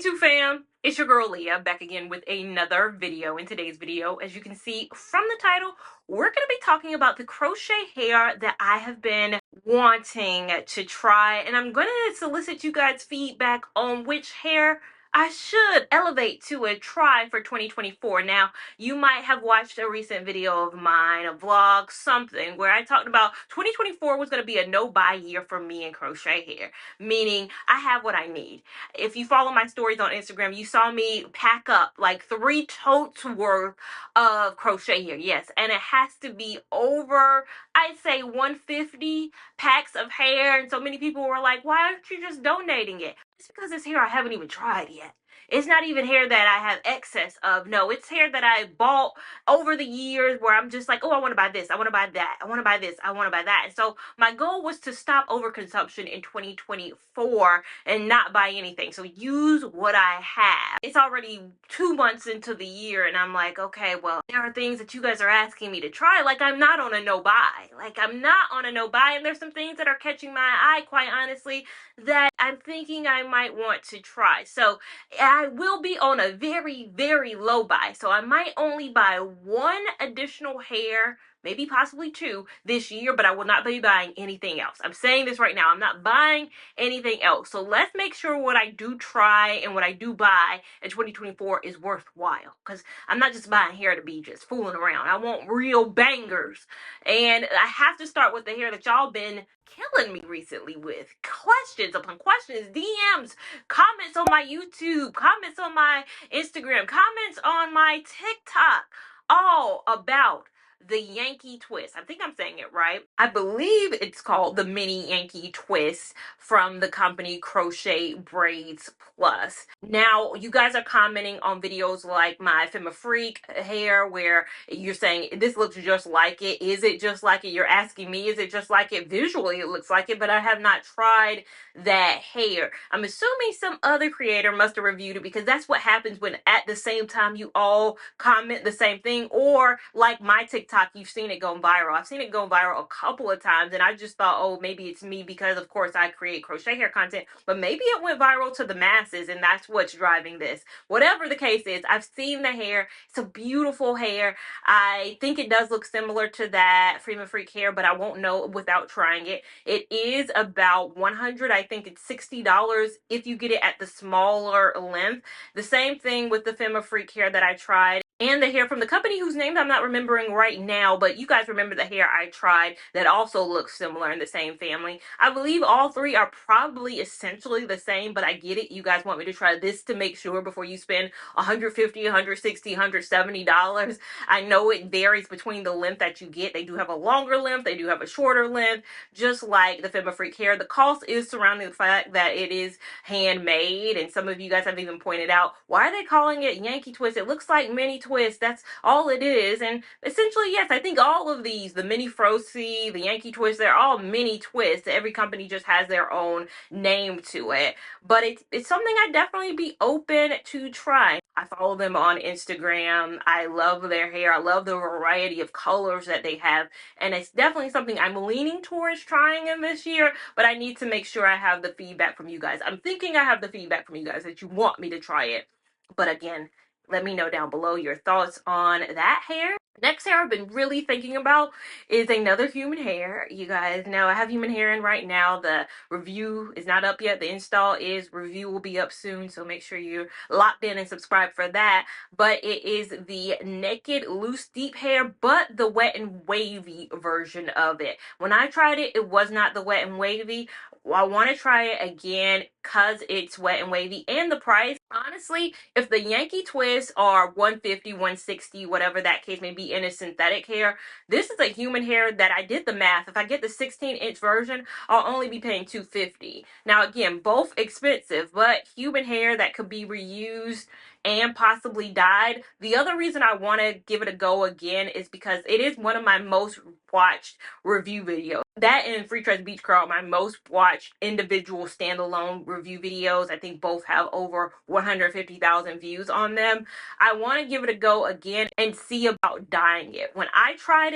YouTube fam, it's your girl Lia back again with another video. In today's video, as you can see from the title, we're going to be talking about the crochet hair that I have been wanting to try, and I'm going to solicit you guys feedback on which hair I should elevate to a try for 2024. Now, you might have watched a recent video of mine, a vlog, something, where I talked about 2024 was going to be a no-buy year for me in crochet hair, meaning I have what I need. If you follow my stories on Instagram, you saw me pack up like 3 totes worth of crochet hair. Yes, and it has to be over, I'd say 150 packs of hair. And so many people were like, why aren't you just donating it? It's because it's hair I haven't even tried yet. It's not even hair that I have excess of. No, it's hair that I bought over the years where I'm just like, oh, I want to buy this, I want to buy that, I want to buy this, I want to buy that. And so my goal was to stop overconsumption in 2024 and not buy anything. So use what I have. It's already 2 months into the year and I'm like, okay, well, there are things that you guys are asking me to try. Like, I'm not on a no buy. And there's some things that are catching my eye, quite honestly, that I'm thinking I might want to try. So I will be on a very, very low buy. So I might only buy 1 additional hair, maybe possibly 2 this year, but I will not be buying anything else. I'm saying this right now. I'm not buying anything else. So let's make sure what I do try and what I do buy in 2024 is worthwhile, because I'm not just buying hair to be just fooling around. I want real bangers. And I have to start with the hair that y'all been killing me recently with questions upon questions, DMs, comments on my YouTube, comments on my Instagram, comments on my TikTok, all about the Yankee twist. I think I'm saying it right. I believe it's called the mini Yankee twist from the company Crochet Braids Plus. Now, you guys are commenting on videos like my Femme Freak hair where you're saying this looks just like it. Is it just like it? You're asking me, is it just like it? Visually, it looks like it, but I have not tried that hair. I'm assuming some other creator must have reviewed it, because that's what happens when at the same time you all comment the same thing, or like my TikTok, you've seen it go viral. I've seen it go viral a couple of times, and I just thought, oh, maybe it's me, because of course I create crochet hair content, but maybe it went viral to the masses and that's what's driving this. Whatever the case is, I've seen the hair. It's a beautiful hair. I think it does look similar to that Femme Freak hair, but I won't know without trying it. It is about $100. I think it's $60 if you get it at the smaller length. The same thing with the Femme Freak hair that I tried, and the hair from the company whose name I'm not remembering right now, but you guys remember the hair I tried that also looks similar in the same family. I believe all 3 are probably essentially the same, but I get it. You guys want me to try this to make sure before you spend $150, $160, $170. I know it varies between the length that you get. They do have a longer length, they do have a shorter length, just like the Femme Freak hair. The cost is surrounding the fact that it is handmade, and some of you guys have even pointed out, why are they calling it Yankee twist? It looks like mini twist. That's all it is. And essentially, yes, I think all of these, the mini Frocy, the Yankee twist, they're all mini twists. Every company just has their own name to it, but it's something I'd definitely be open to try. I follow them on Instagram. I love their hair. I love the variety of colors that they have, and it's definitely something I'm leaning towards trying in this year, but I need to make sure I have the feedback from you guys. I'm thinking I have the feedback from you guys that you want me to try it, but again, let me know down below your thoughts on that hair. Next hair I've been really thinking about is another human hair. You guys know I have human hair in right now. The review is not up yet. The install is. Review will be up soon, so make sure you're locked in and subscribe for that. But it is the naked loose deep hair, but the wet and wavy version of it. When I tried it, it was not the wet and wavy. I want to try it again because it's wet and wavy, and the price. Honestly, if the Yankee twists are $150, $160, whatever that case may be in a synthetic hair, this is a human hair that I did the math. If I get the 16-inch version, I'll only be paying $250. Now again, both expensive, but human hair that could be reused and possibly dyed. The other reason I want to give it a go again is because it is one of my most watched review videos. That and Free Tress Beach Curl are my most watched individual standalone review videos. I think both have over 150,000 views on them. I want to give it a go again and see about dyeing it. When I tried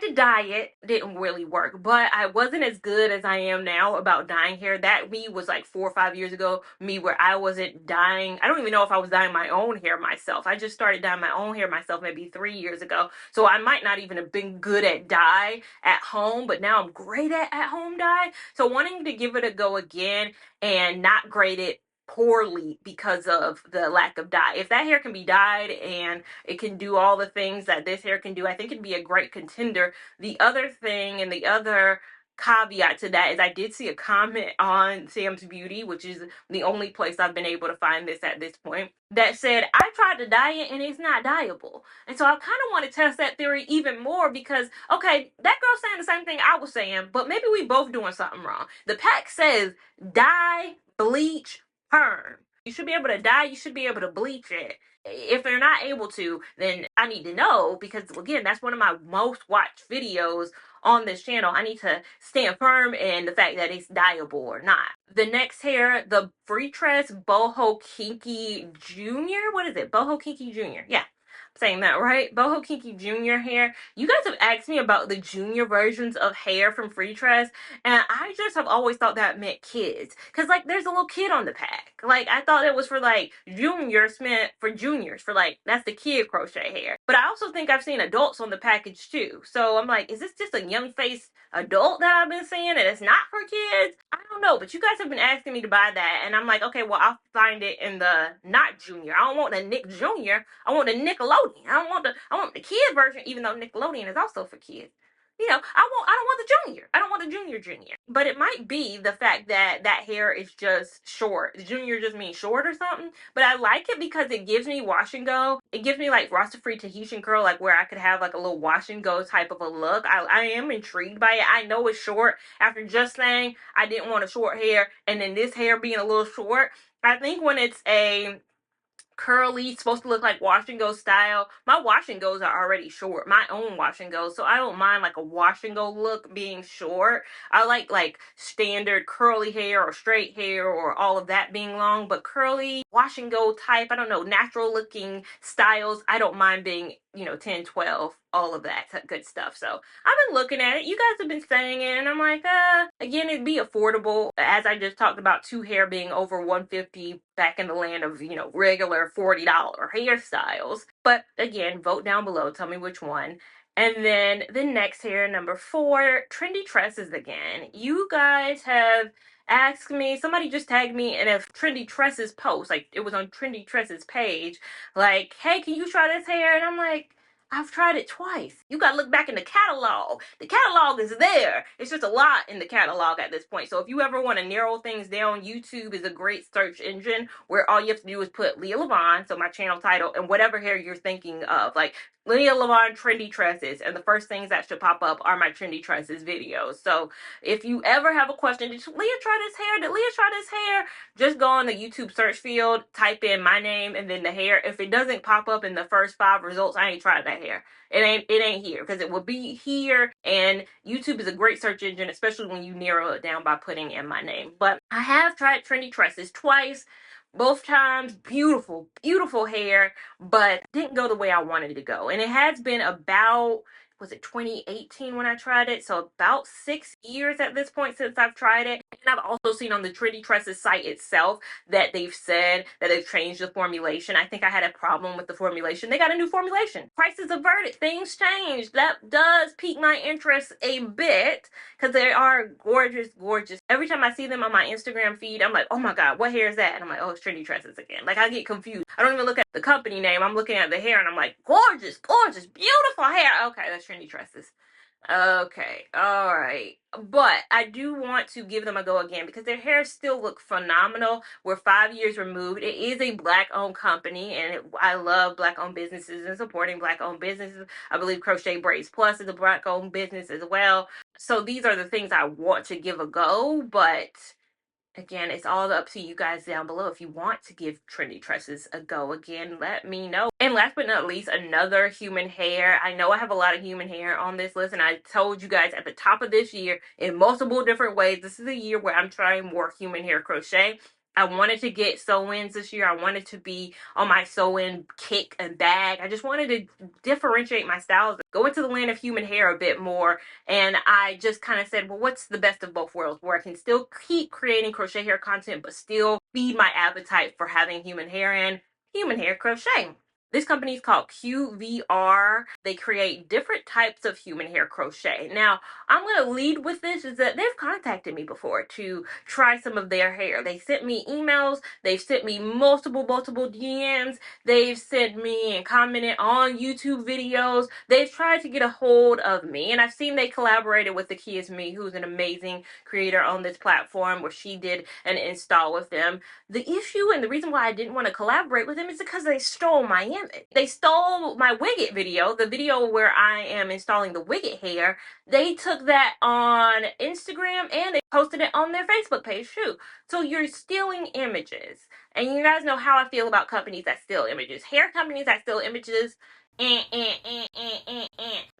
to dye it, didn't really work, but I wasn't as good as I am now about dyeing hair. That me was like 4 or 5 years ago, me where I wasn't dyeing. I don't even know if I was dyeing my own hair myself. I just started dyeing my own hair myself maybe 3 years ago. So I might not even have been good at dye at home, but now I'm great at home dye. So wanting to give it a go again and not grade it poorly because of the lack of dye. If that hair can be dyed and it can do all the things that this hair can do, I think it'd be a great contender. The other thing and the other caveat to that is I did see a comment on Sam's Beauty, which is the only place I've been able to find this at this point, that said, I tried to dye it and it's not dyeable. And so I kind of want to test that theory even more because, okay, that girl's saying the same thing I was saying, but maybe we both doing something wrong. The pack says dye, bleach, perm. You should be able to dye, you should be able to bleach it. If they're not able to, then I need to know, because again, that's one of my most watched videos on this channel. I need to stand firm in the fact that it's dyeable or not. The next hair, the Free Tress Boho Kinky Junior. What is it? Boho Kinky Junior. Yeah, I'm saying that right. Boho Kinky Junior hair. You guys have asked me about the junior versions of hair from Free Tress, and I just have always thought that meant kids. Because, like, there's a little kid on the pack. Like, I thought it was for, like, juniors meant for juniors. For, like, that's the kid crochet hair. But I also think I've seen adults on the package, too. So I'm like, is this just a young-faced adult that I've been seeing and it's not for kids? I don't know. But you guys have been asking me to buy that. And I'm like, okay, well, I'll find it in the not junior. I don't want the Nick Junior. I want the Nickelodeon. I want the kid version, even though Nickelodeon is also for kids. You know, I don't want the junior. I don't want the junior. But it might be the fact that that hair is just short. The junior just means short or something. But I like it because it gives me wash and go. It gives me like frosted-free Tahitian curl, like where I could have like a little wash and go type of a look. I am intrigued by it. I know it's short. After just saying I didn't want a short hair and then this hair being a little short, I think when it's a curly, supposed to look like wash and go style, my wash and goes are already short, my own wash and goes, so I don't mind like a wash and go look being short. I like standard curly hair or straight hair or all of that being long, but curly wash and go type, I don't know, natural looking styles, I don't mind being, you know, 10, 12, all of that good stuff. So I've been looking at it. You guys have been saying it, and I'm like, again, it'd be affordable. As I just talked about, two hair being over $150 back in the land of, you know, regular $40 hairstyles. But again, vote down below. Tell me which one. And then the next hair, number 4, Trendy Tresses again. You guys have asked me, somebody just tagged me in a Trendy Tresses post, like it was on Trendy Tresses page, like, hey, can you try this hair? And I'm like, I've tried it twice. You gotta look back in the catalog. The catalog is there. It's just a lot in the catalog at this point. So if you ever want to narrow things down, YouTube is a great search engine where all you have to do is put Lia Lavon, so my channel title, and whatever hair you're thinking of. Like Lia Lavon Trendy Tresses, and the first things that should pop up are my Trendy Tresses videos. So if you ever have a question, did Lia try this hair? Did Lia try this hair? Just go on the YouTube search field, type in my name and then the hair. If it doesn't pop up in the first 5 results, I ain't tried that hair. It ain't here, because it will be here, and YouTube is a great search engine, especially when you narrow it down by putting in my name. But I have tried Trendy Tresses twice. Both times, beautiful, beautiful hair, but didn't go the way I wanted it to go. And it has been about, was it 2018 when I tried it? So about 6 years at this point since I've tried it. And I've also seen on the Trendy Tresses site itself that they've said that they've changed the formulation. I think I had a problem with the formulation. They got a new formulation. Prices averted. Things changed. That does pique my interest a bit, because they are gorgeous, gorgeous. Every time I see them on my Instagram feed, I'm like, oh my God, what hair is that? And I'm like, oh, it's Trendy Tresses again. Like, I get confused. I don't even look at the company name. I'm looking at the hair and I'm like, gorgeous, gorgeous, beautiful hair. Okay, that's Trendy Tresses. Okay, all right. But I do want to give them a go again because their hair still look phenomenal. We're 5 years removed. It is a Black-owned company, and I love Black-owned businesses and supporting Black-owned businesses. I believe Crochet Braids Plus is a Black-owned business as well. So these are the things I want to give a go, but Again, it's all up to you guys down below. If you want to give Trendy Tresses a go again, let me know. And last but not least, another human hair. I know I have a lot of human hair on this list, and I told you guys at the top of this year in multiple different ways, this is a year where I'm trying more human hair crochet. I wanted to get sew-ins this year. I wanted to be on my sew-in kick and bag. I just wanted to differentiate my styles, go into the land of human hair a bit more. And I just kind of said, well, what's the best of both worlds, where I can still keep creating crochet hair content, but still feed my appetite for having human hair and human hair crochet. This company is called QVR. They create different types of human hair crochet. Now, I'm going to lead with this, is that they've contacted me before to try some of their hair. They sent me emails. They've sent me multiple DMs. They've sent me and commented on YouTube videos. They've tried to get a hold of me, and I've seen they collaborated with the Key Is Me, who's an amazing creator on this platform, where she did an install with them. The issue and the reason why I didn't want to collaborate with them is because they stole my image. They stole my Wigget video, the video where I am installing the Wigget hair. They took that on Instagram and they posted it on their Facebook page too. So you're stealing images. And you guys know how I feel about companies that steal images. Hair companies that steal images,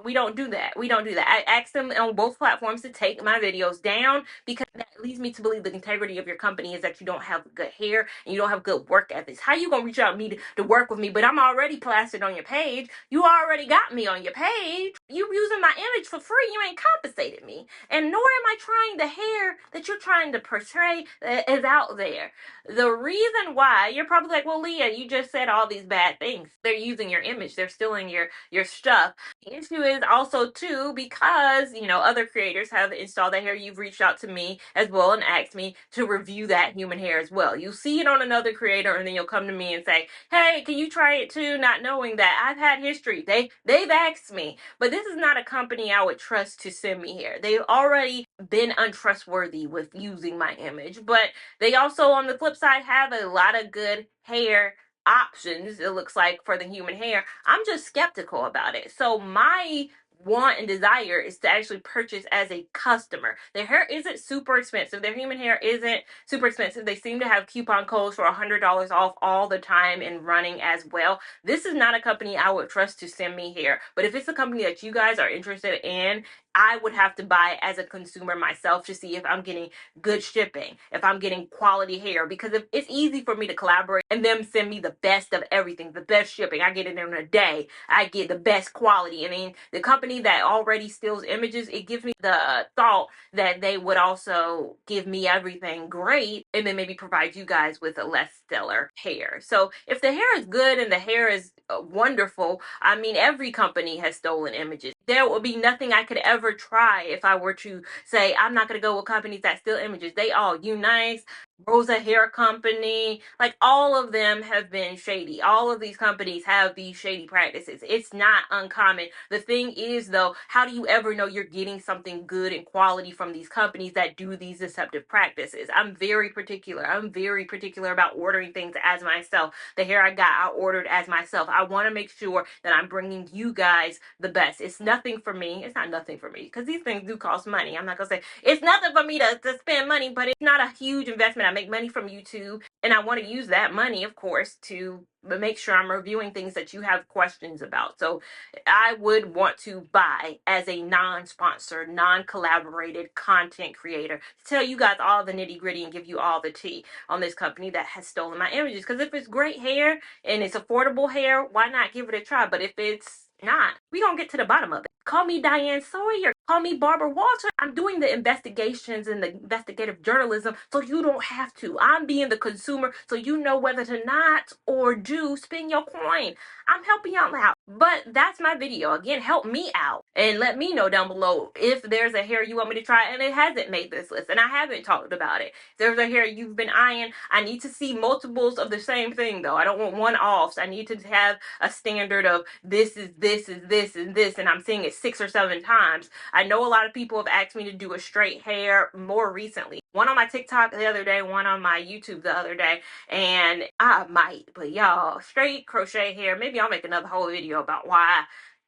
we don't do that. We don't do that. I asked them on both platforms to take my videos down, because that leads me to believe the integrity of your company is that you don't have good hair and you don't have good work ethics. How you gonna reach out to me to work with me, but I'm already plastered on your page? You already got me on your page. You using my image for free. You ain't compensated me. And nor am I trying the hair that you're trying to portray is out there. The reason why, you're probably like, well, Lia, you just said all these bad things. They're using your image. They're stealing your stuff. The issue is also too, because other creators have installed that hair. You've reached out to me as well and asked me to review that human hair as well. You see it on another creator, and then you'll come to me and say, hey, can you try it too? Not knowing that I've had history. They've asked me. But this is not a company I would trust to send me hair. They've already been untrustworthy with using my image. But they also, on the flip side, have a lot of good hair options, it looks like, for the human hair. I'm just skeptical about it. So my want and desire is to actually purchase as a customer. Their hair isn't super expensive. Their human hair isn't super expensive. They seem to have coupon codes for $100 off all the time and running as well. This is not a company I would trust to send me hair. But if it's a company that you guys are interested in, I would have to buy as a consumer myself to see if I'm getting good shipping, if I'm getting quality hair, because if it's easy for me to collaborate and them send me the best of everything, the best shipping, I get it in a day, I get the best quality. I mean, the company that already steals images, it gives me the thought that they would also give me everything great and then maybe provide you guys with a less stellar hair. So if the hair is good and the hair is wonderful, I mean, every company has stolen images. There will be nothing I could ever try if I were to say I'm not going to go with companies that steal images. They all, You Nice, Rosa Hair Company, like all of them have been shady. All of these companies have these shady practices. It's not uncommon. The thing is, though, how do you ever know you're getting something good and quality from these companies that do these deceptive practices? I'm very particular. I'm very particular about ordering things as myself. The hair I got, I ordered as myself. I want to make sure that I'm bringing you guys the best. It's nothing for me. It's not nothing for me, because these things do cost money. I'm not going to say it's nothing for me to spend money, but it's not a huge investment. I make money from YouTube, and I want to use that money, of course, to make sure I'm reviewing things that you have questions about. So I would want to buy as a non-sponsored, non-collaborated content creator to tell you guys all the nitty-gritty and give you all the tea on this company that has stolen my images. Because if it's great hair and it's affordable hair, why not give it a try? But if it's not, we gonna get to the bottom of it. Call me Diane Sawyer. Call me Barbara Walter. I'm doing the investigations and the investigative journalism so you don't have to. I'm being the consumer so you know whether to not or do spend your coin. I'm helping y'all out. But that's my video. Again, help me out and let me know down below if there's a hair you want me to try and it hasn't made this list and I haven't talked about it. If there's a hair you've been eyeing, I need to see multiples of the same thing, though. I don't want one-offs. I need to have a standard of this is this is this and this, and I'm seeing it 6 or 7 times. I know a lot of people have asked me to do a straight hair more recently. One on my TikTok the other day, one on my YouTube the other day, and I might, but y'all, straight crochet hair, maybe I'll make another whole video about why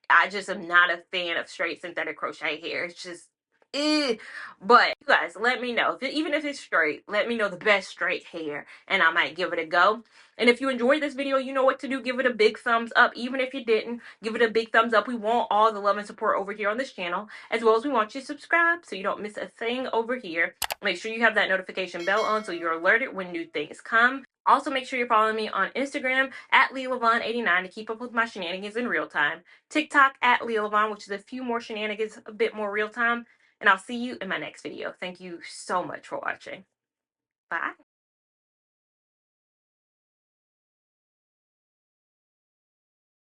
I just am not a fan of straight synthetic crochet hair. It's just, But you guys, let me know. Even if it's straight, let me know the best straight hair, and I might give it a go. And if you enjoyed this video, you know what to do. Give it a big thumbs up. Even if you didn't, give it a big thumbs up. We want all the love and support over here on this channel, as well as we want you to subscribe so you don't miss a thing over here. Make sure you have that notification bell on so you're alerted when new things come. Also, make sure you're following me on Instagram at Lia Lavon89 to keep up with my shenanigans in real time. TikTok at Lia Lavon, which is a few more shenanigans, a bit more real time. And I'll see you in my next video. Thank you so much for watching. Bye.